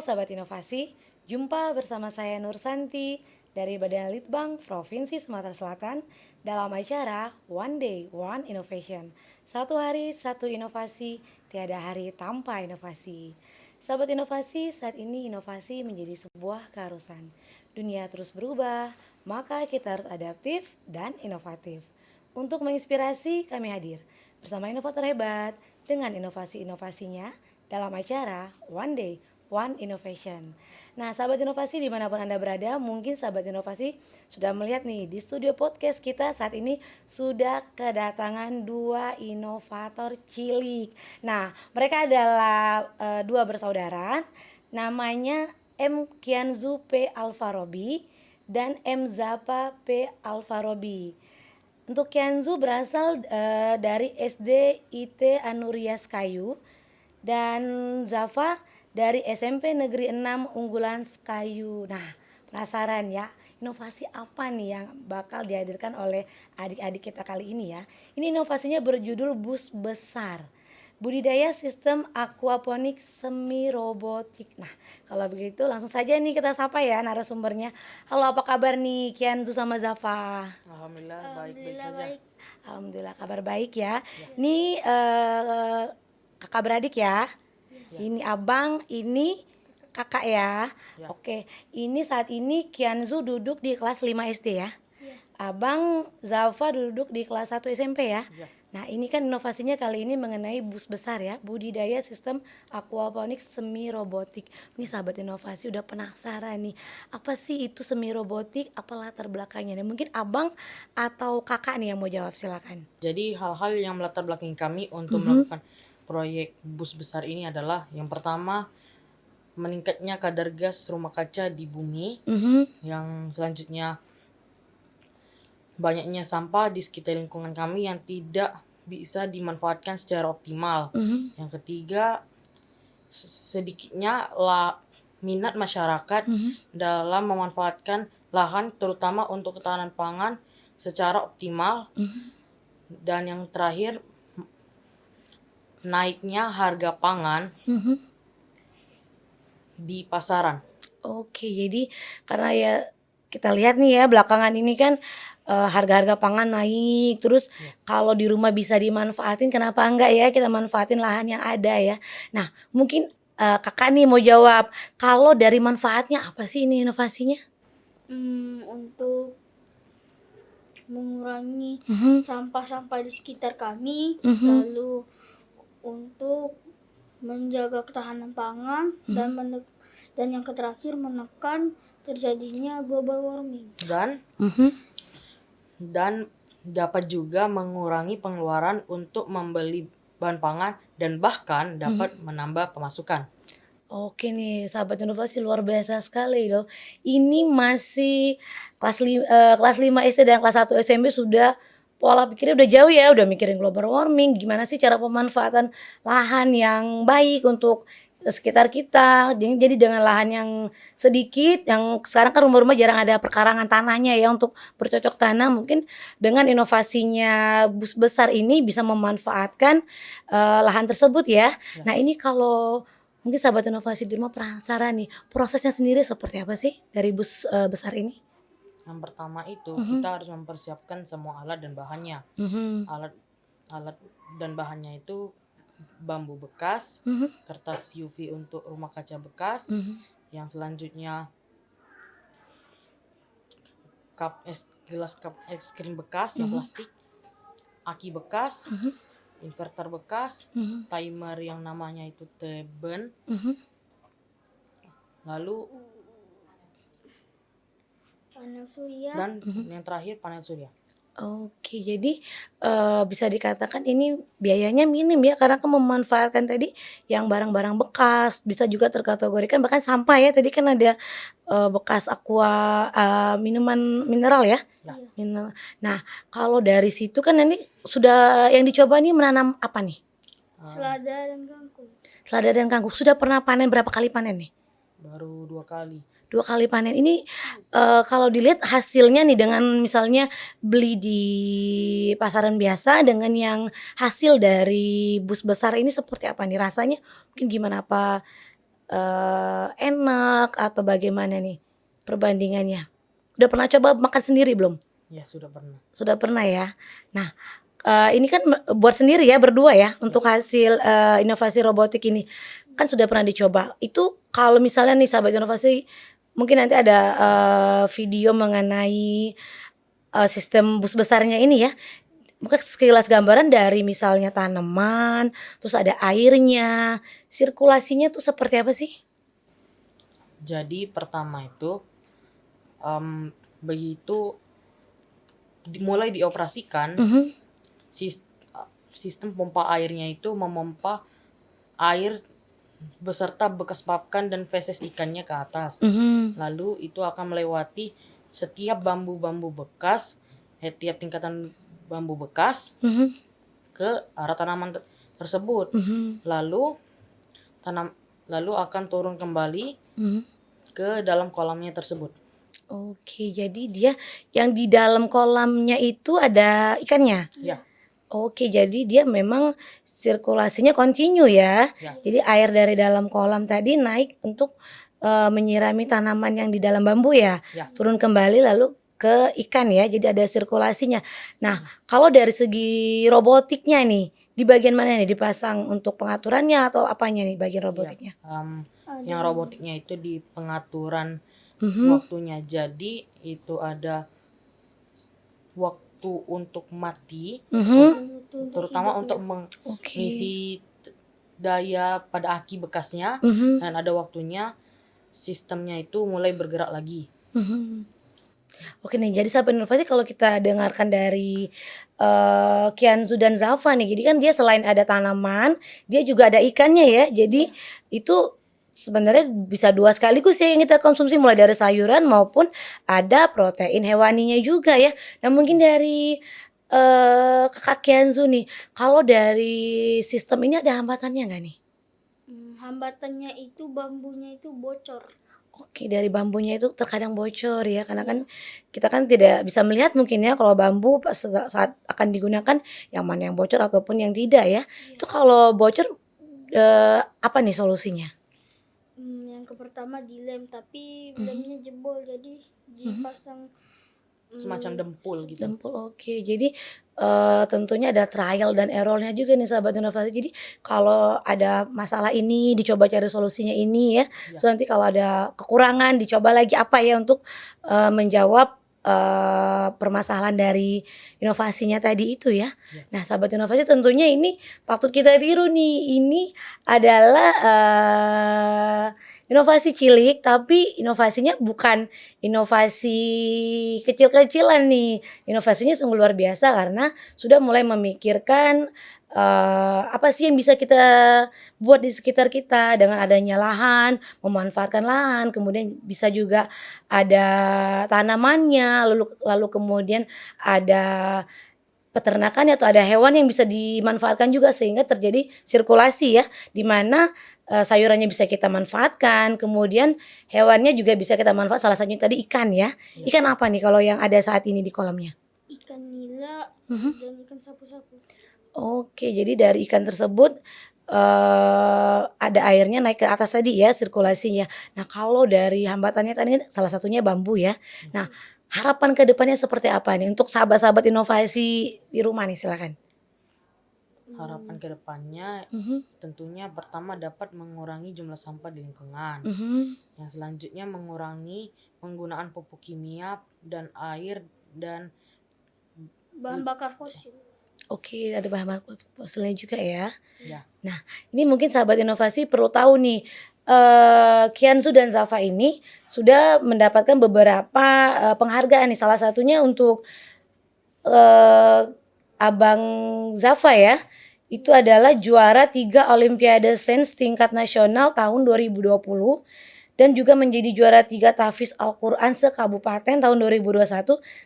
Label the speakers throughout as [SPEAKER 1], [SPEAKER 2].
[SPEAKER 1] Sahabat Inovasi, jumpa bersama saya Nur Santi dari Badan Litbang Provinsi Sumatera Selatan dalam acara One Day One Innovation. Satu hari satu inovasi, tiada hari tanpa inovasi. Sahabat Inovasi, saat ini inovasi menjadi sebuah keharusan. Dunia terus berubah, maka kita harus adaptif dan inovatif. Untuk menginspirasi, kami hadir bersama inovator hebat dengan inovasi-inovasinya dalam acara One Day One Innovation. Nah, sahabat inovasi dimanapun Anda berada, mungkin sahabat inovasi sudah melihat nih di studio podcast kita saat ini sudah kedatangan dua inovator cilik. Nah, mereka adalah dua bersaudara, namanya M. Kianzu P. Alfarobi dan M. Zapa P. Alfarobi. Untuk Kianzu berasal dari SD IT Anurias Kayu dan Zafa dari SMP Negeri 6 Unggulan Kayu. Nah, penasaran ya, inovasi apa nih yang bakal dihadirkan oleh adik-adik kita kali ini ya? Ini inovasinya berjudul Bus Besar. Budidaya sistem aquaponik semi robotik. Nah, kalau begitu langsung saja nih kita sapa ya narasumbernya. Halo, apa kabar nih Kianzu sama Zafa?
[SPEAKER 2] Alhamdulillah baik-baik saja.
[SPEAKER 3] Baik.
[SPEAKER 1] Alhamdulillah kabar baik ya. Ini kakak beradik ya. Ini abang, ini kakak ya.
[SPEAKER 2] Ya.
[SPEAKER 1] Oke, ini saat ini Kianzu duduk di kelas 5 SD ya.
[SPEAKER 3] Iya.
[SPEAKER 1] Abang Zafa duduk di kelas 1 SMP ya.
[SPEAKER 2] Ya.
[SPEAKER 1] Nah, ini kan inovasinya kali ini mengenai bus besar ya, budidaya sistem aquaponik semi robotik. Ini sahabat inovasi udah penasaran nih, apa sih itu semi robotik, apa latar belakangnya? Dan mungkin abang atau kakak nih yang mau jawab, silakan.
[SPEAKER 2] Jadi hal-hal yang melatar belakangi kami untuk melakukan proyek bus besar ini adalah yang pertama meningkatnya kadar gas rumah kaca di bumi, yang selanjutnya banyaknya sampah di sekitar lingkungan kami yang tidak bisa dimanfaatkan secara optimal. Yang ketiga sedikitnya minat masyarakat dalam memanfaatkan lahan terutama untuk ketahanan pangan secara optimal. Dan yang terakhir naiknya harga pangan di pasaran.
[SPEAKER 1] Oke, jadi karena ya kita lihat nih ya belakangan ini kan harga-harga pangan naik, terus kalau di rumah bisa dimanfaatin, kenapa enggak ya kita manfaatin lahan yang ada ya. Nah, mungkin kakak nih mau jawab, kalau dari manfaatnya apa sih ini inovasinya?
[SPEAKER 3] Untuk mengurangi sampah-sampah di sekitar kami, lalu untuk menjaga ketahanan pangan dan yang terakhir menekan terjadinya global warming.
[SPEAKER 2] Dan dapat juga mengurangi pengeluaran untuk membeli bahan pangan dan bahkan dapat menambah pemasukan.
[SPEAKER 1] Oke nih, sahabat inovasi luar biasa sekali loh. Ini masih kelas 5 SD dan kelas 1 SMP sudah pola pikirnya udah jauh ya, udah mikirin global warming, gimana sih cara pemanfaatan lahan yang baik untuk sekitar kita. Jadi dengan lahan yang sedikit, yang sekarang kan rumah-rumah jarang ada perkarangan tanahnya ya untuk bercocok tanam, mungkin dengan inovasinya bus besar ini bisa memanfaatkan lahan tersebut ya. Nah, ini kalau mungkin sahabat inovasi di rumah penasaran nih, prosesnya sendiri seperti apa sih dari bus besar ini?
[SPEAKER 2] Yang pertama itu kita harus mempersiapkan semua alat dan bahannya. Alat dan bahannya itu bambu bekas, kertas UV untuk rumah kaca bekas, yang selanjutnya gelas cup es krim bekas yang plastik, aki bekas, inverter bekas, timer yang namanya itu Teben, lalu
[SPEAKER 3] Panel surya.
[SPEAKER 2] dan yang terakhir panel surya.
[SPEAKER 1] Oke, jadi bisa dikatakan ini biayanya minim ya, karena kan memanfaatkan tadi yang barang-barang bekas, bisa juga terkategorikan bahkan sampah ya. Tadi kan ada bekas aqua, minuman mineral ya. Mineral. Nah, kalau dari situ kan ini sudah yang dicoba nih menanam apa nih?
[SPEAKER 3] Selada dan kangkung.
[SPEAKER 1] Selada dan kangkung. Sudah pernah panen berapa kali panen nih?
[SPEAKER 2] Baru 2 kali.
[SPEAKER 1] 2 kali panen ini kalau dilihat hasilnya nih dengan misalnya beli di pasaran biasa dengan yang hasil dari bus besar ini seperti apa nih rasanya? Mungkin gimana, apa enak atau bagaimana nih perbandingannya? Udah pernah coba makan sendiri belum?
[SPEAKER 2] Ya, sudah pernah.
[SPEAKER 1] Sudah pernah ya. Nah, ini kan buat sendiri ya berdua ya untuk hasil inovasi robotik ini kan sudah pernah dicoba. Itu kalau misalnya nih sahabat inovasi mungkin nanti ada video mengenai sistem bus besarnya ini ya. Mungkin sekilas gambaran dari misalnya tanaman, terus ada airnya, sirkulasinya tuh seperti apa sih?
[SPEAKER 2] Jadi pertama itu begitu mulai dioperasikan, sistem pompa airnya itu memompa air beserta bekas pakan dan feses ikannya ke atas. Lalu itu akan melewati setiap bambu-bambu bekas, tiap tingkatan bambu bekas ke arah tanaman tersebut. Lalu akan turun kembali ke dalam kolamnya tersebut.
[SPEAKER 1] Oke, jadi dia yang di dalam kolamnya itu ada ikannya?
[SPEAKER 2] Ya.
[SPEAKER 1] Oke, jadi dia memang sirkulasinya kontinu ya.
[SPEAKER 2] Ya.
[SPEAKER 1] Jadi air dari dalam kolam tadi naik untuk menyirami tanaman yang di dalam bambu ya.
[SPEAKER 2] Ya.
[SPEAKER 1] Turun kembali lalu ke ikan ya, jadi ada sirkulasinya. Nah, kalau dari segi robotiknya nih, di bagian mana nih dipasang untuk pengaturannya atau apanya nih bagian robotiknya?
[SPEAKER 2] Yang robotiknya itu di pengaturan waktunya. Jadi itu ada waktu untuk mati, terutama untuk mengisi daya pada aki bekasnya, dan ada waktunya sistemnya itu mulai bergerak lagi.
[SPEAKER 1] Oke nih, jadi sahabat inovasi kalau kita dengarkan dari Kianzu dan Zafa nih, jadi kan dia selain ada tanaman, dia juga ada ikannya ya. Jadi itu sebenarnya bisa dua sekaligus ya yang kita konsumsi, mulai dari sayuran maupun ada protein hewaninya juga ya. Nah mungkin dari kakak Kianzu nih, kalau dari sistem ini ada hambatannya nggak nih?
[SPEAKER 3] Hambatannya itu bambunya itu bocor.
[SPEAKER 1] Oke, dari bambunya itu terkadang bocor ya, karena kan kita kan tidak bisa melihat mungkin ya kalau bambu saat akan digunakan yang mana yang bocor ataupun yang tidak ya. Itu kalau bocor apa nih solusinya?
[SPEAKER 3] Yang pertama dilem, tapi lemnya jebol, jadi dipasang
[SPEAKER 2] Semacam dempul gitu.
[SPEAKER 1] Dempul, oke. Jadi tentunya ada trial dan errornya juga nih sahabat inovasi. Jadi kalau ada masalah ini dicoba cari solusinya ini ya. So nanti kalau ada kekurangan dicoba lagi apa ya untuk menjawab permasalahan dari inovasinya tadi itu ya. Nah sahabat inovasi tentunya ini patut kita tiru nih. Ini adalah inovasi cilik, tapi inovasinya bukan inovasi kecil-kecilan nih. Inovasinya sungguh luar biasa karena sudah mulai memikirkan apa sih yang bisa kita buat di sekitar kita dengan adanya lahan, memanfaatkan lahan, kemudian bisa juga ada tanamannya, lalu kemudian ada peternakannya atau ada hewan yang bisa dimanfaatkan juga sehingga terjadi sirkulasi ya, di mana sayurannya bisa kita manfaatkan, kemudian hewannya juga bisa kita manfaat, salah satunya tadi ikan ya. Ikan apa nih kalau yang ada saat ini di kolamnya?
[SPEAKER 3] Ikan nila dan ikan sapu-sapu.
[SPEAKER 1] Oke, jadi dari ikan tersebut ada airnya naik ke atas tadi ya sirkulasinya. Nah kalau dari hambatannya tadi salah satunya bambu ya. Nah harapan ke depannya seperti apa nih untuk sahabat-sahabat inovasi di rumah nih, silakan.
[SPEAKER 2] Harapan ke depannya tentunya pertama dapat mengurangi jumlah sampah di lingkungan. Yang selanjutnya mengurangi penggunaan pupuk kimia dan air dan
[SPEAKER 3] bahan bakar fosil.
[SPEAKER 1] Oke, ada bahan bakar fosilnya juga ya.
[SPEAKER 2] Ya.
[SPEAKER 1] Nah, ini mungkin sahabat inovasi perlu tahu nih, Kianzu dan Zafa ini sudah mendapatkan beberapa penghargaan nih. Salah satunya untuk Abang Zafa ya. Itu adalah juara 3 Olimpiade Sains tingkat nasional tahun 2020 dan juga menjadi juara 3 tahfiz Al-Quran se-kabupaten tahun 2021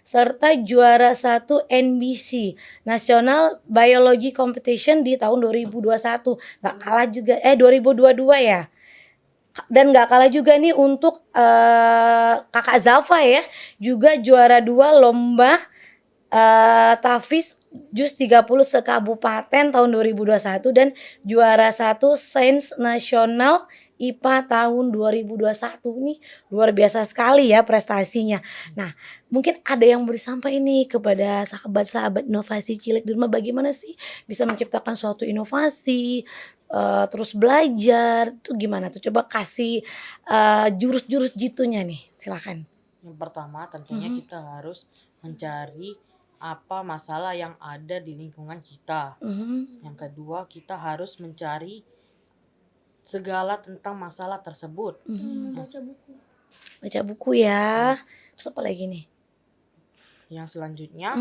[SPEAKER 1] serta juara 1 NBC National Biology Competition di tahun 2021. Gak kalah juga 2022 ya. Dan gak kalah juga nih untuk kakak Zafa ya, juga juara 2 lomba tahfiz Juz 30 se-kabupaten tahun 2021 dan juara 1 Sains Nasional IPA tahun 2021 nih luar biasa sekali ya prestasinya. Nah, mungkin ada yang mau disampaikan ini kepada sahabat-sahabat inovasi cilik di rumah, bagaimana sih bisa menciptakan suatu inovasi, terus belajar, tuh gimana tuh? Coba kasih, jurus-jurus jitunya nih, silakan.
[SPEAKER 2] Yang pertama tentunya kita harus mencari apa masalah yang ada di lingkungan kita. Yang kedua, kita harus mencari segala tentang masalah tersebut.
[SPEAKER 3] Baca buku.
[SPEAKER 1] Baca buku ya, terus apa lagi nih?
[SPEAKER 2] Yang selanjutnya,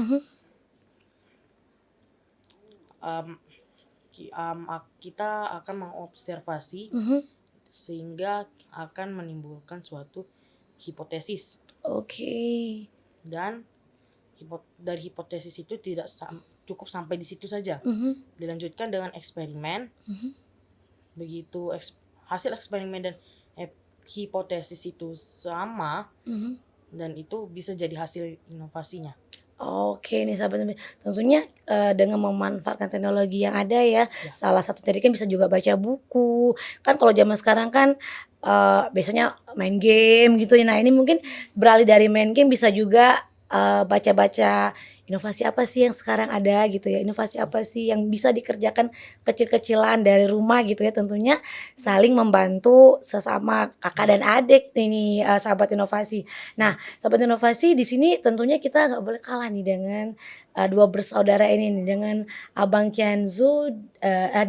[SPEAKER 2] kita akan mengobservasi sehingga akan menimbulkan suatu hipotesis.
[SPEAKER 1] Oke.
[SPEAKER 2] Dan dari hipotesis itu tidak cukup sampai di situ saja. Dilanjutkan dengan eksperimen. Begitu hasil eksperimen dan hipotesis itu sama, dan itu bisa jadi hasil inovasinya.
[SPEAKER 1] Oke nih sahabat, tentunya dengan memanfaatkan teknologi yang ada ya. Salah satu tadi kan bisa juga baca buku. Kan kalau zaman sekarang kan biasanya main game gitu ya. Nah, ini mungkin beralih dari main game bisa juga baca-baca inovasi apa sih yang sekarang ada gitu ya. Inovasi apa sih yang bisa dikerjakan kecil-kecilan dari rumah gitu ya. Tentunya saling membantu sesama kakak dan adik ini sahabat inovasi. Nah, sahabat inovasi di sini tentunya kita nggak boleh kalah nih dengan dua bersaudara ini nih, dengan Abang Kianzu,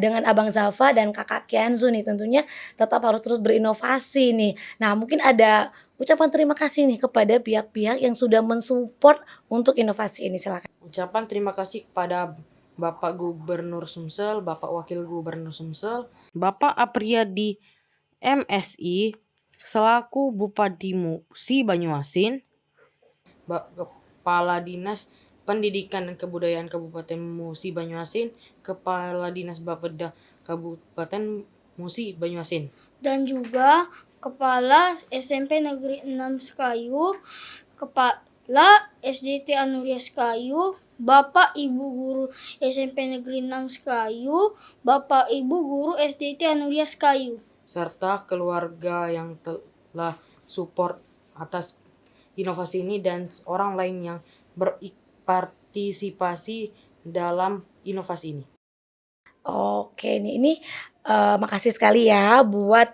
[SPEAKER 1] dengan Abang Zafa dan Kakak Kianzu nih, tentunya tetap harus terus berinovasi nih. Nah, mungkin ada ucapan terima kasih nih kepada pihak-pihak yang sudah mensupport untuk inovasi ini, silakan.
[SPEAKER 2] Ucapan terima kasih kepada Bapak Gubernur Sumsel, Bapak Wakil Gubernur Sumsel, Bapak Apriyadi MSI selaku Bupati Musi Banyuasin, Kepala Dinas Pendidikan dan Kebudayaan Kabupaten Musi Banyuasin, Kepala Dinas Bapeda Kabupaten Musi Banyuasin,
[SPEAKER 3] Dan juga Kepala SMP Negeri 6 Sekayu, Kepala SDT Anuria Sekayu, Bapak Ibu Guru SMP Negeri 6 Sekayu, Bapak Ibu Guru SDT Anuria Sekayu,
[SPEAKER 2] serta keluarga yang telah support atas inovasi ini dan orang lain yang berpartisipasi dalam inovasi ini.
[SPEAKER 1] Oke nih, ini makasih sekali ya buat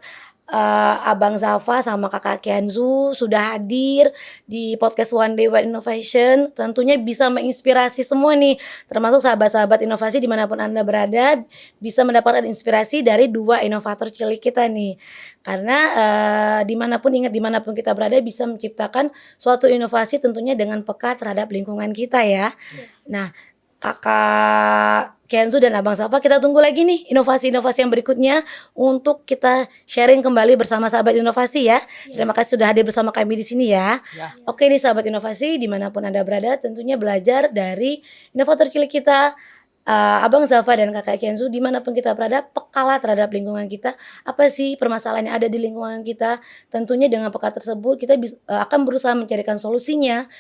[SPEAKER 1] Abang Zafa sama Kakak Kianzu sudah hadir di podcast One Day One Innovation. Tentunya bisa menginspirasi semua nih, termasuk sahabat-sahabat inovasi dimanapun Anda berada, bisa mendapatkan inspirasi dari dua inovator cilik kita nih. Karena dimanapun kita berada bisa menciptakan suatu inovasi tentunya dengan peka terhadap lingkungan kita ya. Nah, Kakak Kenzo dan Abang Safa, kita tunggu lagi nih inovasi-inovasi yang berikutnya untuk kita sharing kembali bersama sahabat inovasi ya. Terima kasih sudah hadir bersama kami di sini ya. Oke nih sahabat inovasi, dimanapun Anda berada tentunya belajar dari inovator cilik kita, Abang Zafa dan Kakak Kenzo. Dimanapun kita berada, pekalah terhadap lingkungan kita. Apa sih permasalahan yang ada di lingkungan kita? Tentunya dengan peka tersebut kita akan berusaha mencarikan solusinya.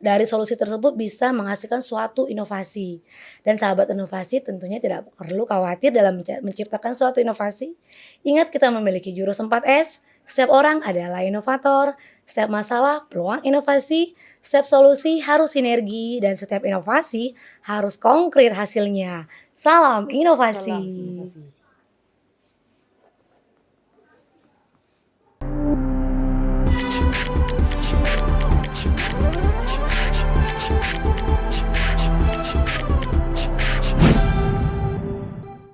[SPEAKER 1] Dari solusi tersebut bisa menghasilkan suatu inovasi. Dan sahabat inovasi tentunya tidak perlu khawatir dalam menciptakan suatu inovasi. Ingat, kita memiliki jurus 4S. Setiap orang adalah inovator, setiap masalah peluang inovasi, setiap solusi harus sinergi, dan setiap inovasi harus konkret hasilnya. Salam inovasi.
[SPEAKER 2] Salam inovasi.